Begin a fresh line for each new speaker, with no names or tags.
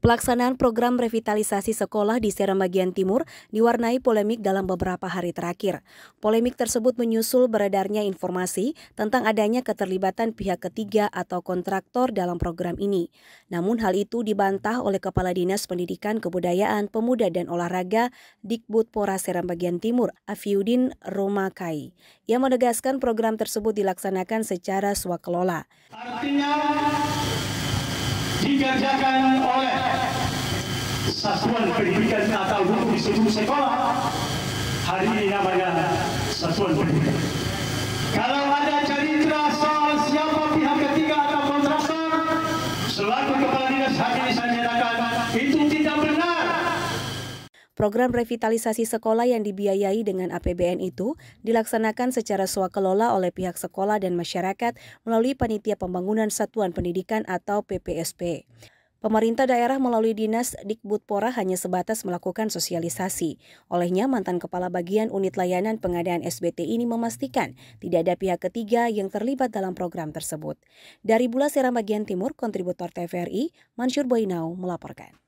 Pelaksanaan program revitalisasi sekolah di Seram bagian timur diwarnai polemik dalam beberapa hari terakhir. Polemik tersebut menyusul beredarnya informasi tentang adanya keterlibatan pihak ketiga atau kontraktor dalam program ini. Namun hal itu dibantah oleh Kepala Dinas Pendidikan Kebudayaan, Pemuda dan Olahraga Dikbudpora Seram bagian timur, Afiuddin Romakai. Ia menegaskan program tersebut dilaksanakan secara swakelola.
Artinya dikerjakan oleh satuan pendidikan atau hukum di seluruh sekolah. Hari ini namanya satuan pendidikan. Kalau ada cerita soal siapa pihak ketiga atau kontraktor, selaku Kepala Dinas hari ini saya nyatakan itu tidak benar.
Program revitalisasi sekolah yang dibiayai dengan APBN itu dilaksanakan secara swakelola oleh pihak sekolah dan masyarakat melalui Panitia Pembangunan Satuan Pendidikan atau PPSP. Pemerintah daerah melalui Dinas Dikbudpora hanya sebatas melakukan sosialisasi. Olehnya, mantan Kepala Bagian Unit Layanan Pengadaan SBT ini memastikan tidak ada pihak ketiga yang terlibat dalam program tersebut. Dari Bula Seram bagian timur, kontributor TVRI, Mansyur Boinau melaporkan.